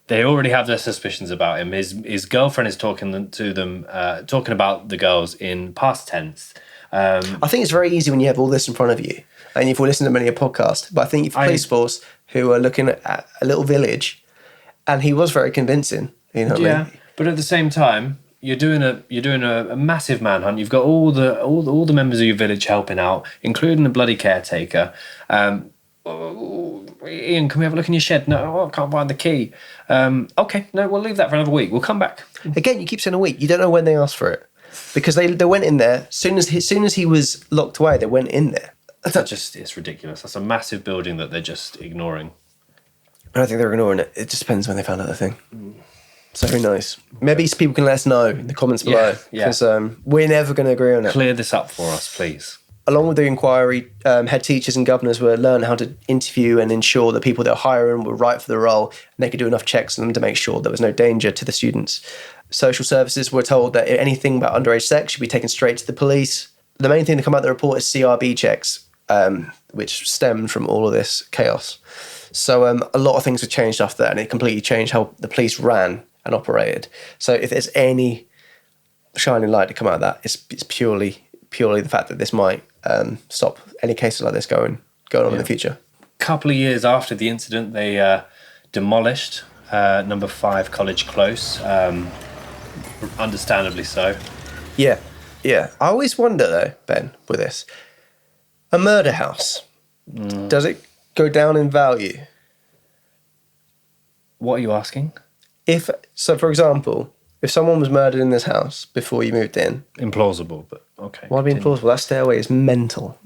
They already have their suspicions about him. His girlfriend is talking to them, talking about the girls in past tense. I think it's very easy when you have all this in front of you and you've listened to many a podcast. But I think for police force who are looking at a little village, and he was very convincing. You know what I mean? But at the same time, you're doing a massive manhunt. You've got all the members of your village helping out, including the bloody caretaker. Ian, can we have a look in your shed? No, I can't find the key. Okay, no, we'll leave that for another week. We'll come back. Again, you keep saying a week. You don't know when they asked for it. Because they went in there, soon as he was locked away, they went in there. It's ridiculous. That's a massive building that they're just ignoring. I don't think they're ignoring it. It just depends when they found out the thing. So who knows? Maybe people can let us know in the comments below. Because we're never going to agree on it. Clear this up for us, please. Along with the inquiry, head teachers and governors were learning how to interview and ensure that people they were hiring were right for the role, and they could do enough checks on them to make sure there was no danger to the students. Social services were told that anything about underage sex should be taken straight to the police. The main thing to come out of the report is CRB checks, which stemmed from all of this chaos. So a lot of things have changed after that, and it completely changed how the police ran and operated. So if there's any shining light to come out of that, it's purely the fact that this might stop any cases like this going on in the future. A couple of years after the incident, they demolished number 5 College Close, understandably so. Yeah. I always wonder though, Ben, with this, a murder house, does it go down in value? What are you asking? For example, if someone was murdered in this house before you moved in... Implausible, but okay. Why be implausible? That stairway is mental.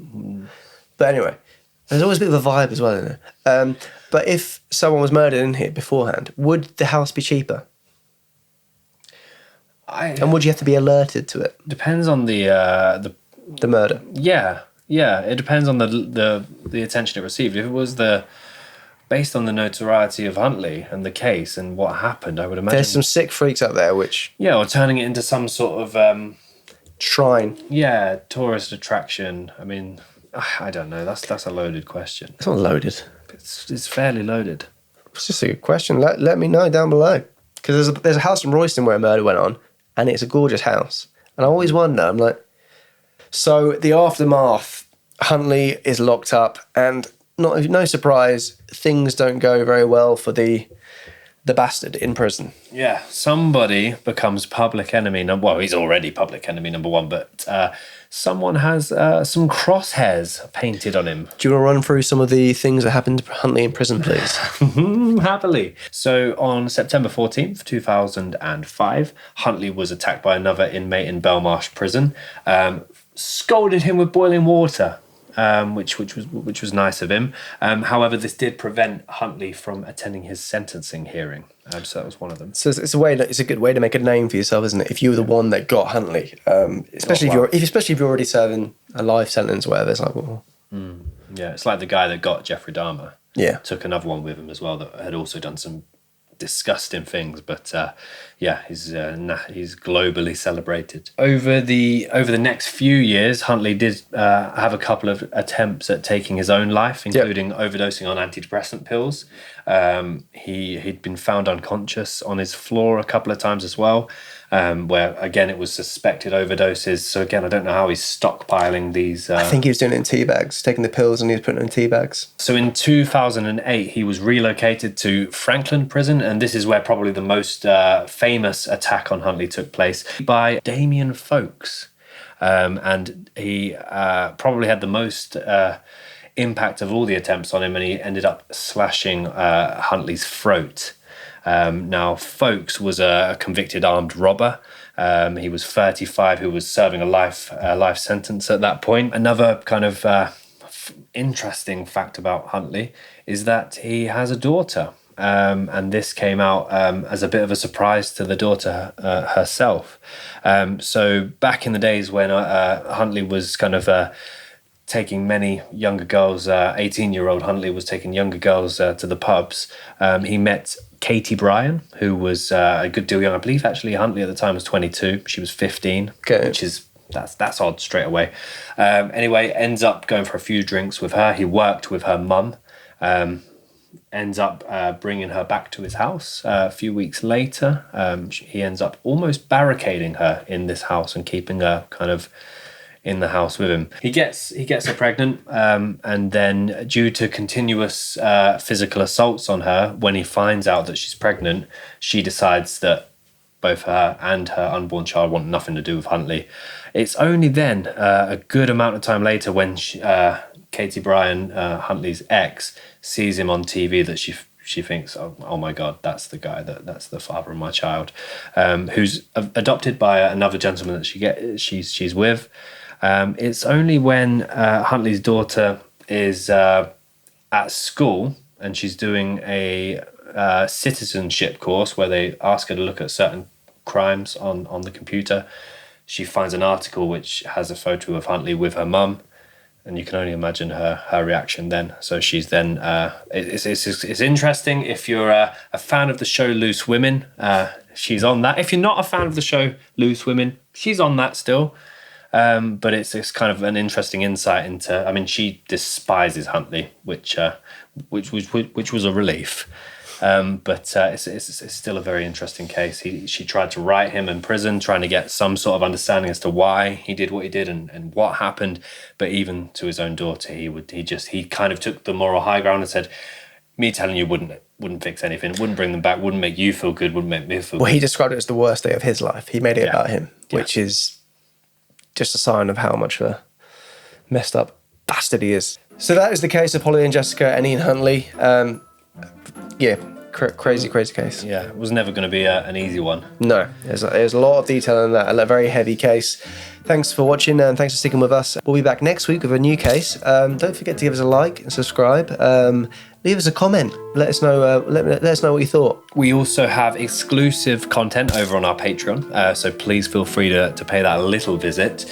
But anyway, there's always a bit of a vibe as well, isn't there? But if someone was murdered in here beforehand, would the house be cheaper? And would you have to be alerted to it? Depends on the murder. Yeah. It depends on the attention it received. If it was based on the notoriety of Huntley and the case and what happened, I would imagine there's some sick freaks out there which... Yeah, or turning it into some sort of... shrine. Yeah, tourist attraction. I mean, I don't know. That's a loaded question. It's not loaded. It's fairly loaded. It's just a good question. Let me know down below. Because there's a house in Royston where a murder went on, and it's a gorgeous house. And I always wonder, I'm like... So the aftermath, Huntley is locked up, and no surprise, things don't go very well for the bastard in prison. Yeah, somebody becomes public enemy number... Well, he's already public enemy number 1, but someone has some crosshairs painted on him. Do you want to run through some of the things that happened to Huntley in prison, please? Happily. So on September 14th, 2005, Huntley was attacked by another inmate in Belmarsh prison, scolded him with boiling water. Which was nice of him. However, this did prevent Huntley from attending his sentencing hearing. So that was one of them. So it's a good way to make a name for yourself, isn't it? If you were the one that got Huntley, especially if you're already serving a life sentence, or whatever. It's like, well, yeah, it's like the guy that got Jeffrey Dahmer. Yeah, took another one with him as well that had also done some disgusting things, but he's globally celebrated. Over the next few years, Huntley did have a couple of attempts at taking his own life, including overdosing on antidepressant pills. He'd been found unconscious on his floor a couple of times as well, where again it was suspected overdoses. So again, I don't know how he's stockpiling these. I think he was doing it in tea bags, taking the pills and he was putting it in tea bags. So in 2008, he was relocated to Franklin Prison, and this is where probably the most famous attack on Huntley took place by Damien Folks, and he probably had the most impact of all the attempts on him, and he ended up slashing Huntley's throat. Now, Folks was a convicted armed robber. He was 35, who was serving a life sentence at that point. Another kind of interesting fact about Huntley is that he has a daughter. And this came out as a bit of a surprise to the daughter herself. So back in the days when Huntley was kind of taking many younger girls, 18-year-old Huntley was taking younger girls to the pubs, he met Katie Bryan, who was a good deal young. I believe actually Huntley at the time was 22. She was 15, which is that's odd straight away. Anyway, ends up going for a few drinks with her. He worked with her mum. Ends up bringing her back to his house. A few weeks later, he ends up almost barricading her in this house and keeping her kind of in the house with him. He gets her pregnant, and then due to continuous physical assaults on her, when he finds out that she's pregnant, she decides that both her and her unborn child want nothing to do with Huntley. It's only then, a good amount of time later, when Katie Bryan, Huntley's ex, sees him on TV, that she thinks, oh my God, that's the guy, that's the father of my child, who's adopted by another gentleman that she's with. It's only when Huntley's daughter is at school and she's doing a citizenship course where they ask her to look at certain crimes on the computer. She finds an article which has a photo of Huntley with her mum, and you can only imagine her reaction then. So she's then it's interesting. If you're a fan of the show Loose Women, she's on that. If you're not a fan of the show Loose Women, she's on that still. But it's kind of an interesting insight into. I mean, she despises Huntley, which was a relief. But it's still a very interesting case. She tried to write him in prison, trying to get some sort of understanding as to why he did what he did and what happened. But even to his own daughter, he kind of took the moral high ground and said, "Me telling you wouldn't fix anything. Wouldn't bring them back. Wouldn't make you feel good. Wouldn't make me feel good." Well, he described it as the worst day of his life. He made it about him, which is just a sign of how much of a messed up bastard he is. So that is the case of Holly and Jessica and Ian Huntley. Crazy case. Yeah, it was never going to be an easy one. No, there's a lot of detail in that, a very heavy case. Thanks for watching and thanks for sticking with us. We'll be back next week with a new case. Don't forget to give us a like and subscribe. Leave us a comment. Let us know. Let us know what you thought. We also have exclusive content over on our Patreon, so please feel free to pay that a little visit.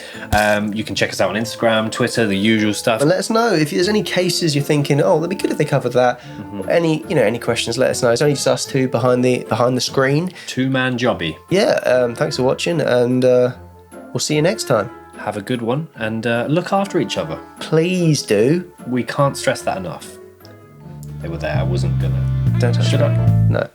You can check us out on Instagram, Twitter, the usual stuff. And let us know if there's any cases you're thinking, oh, that'd be good if they covered that. Mm-hmm. Any questions? Let us know. It's only just us two behind the screen. Two-man jobby. Yeah. Thanks for watching, and we'll see you next time. Have a good one, and look after each other. Please do. We can't stress that enough. They were there. I wasn't gonna. Don't touch Should it. I? No.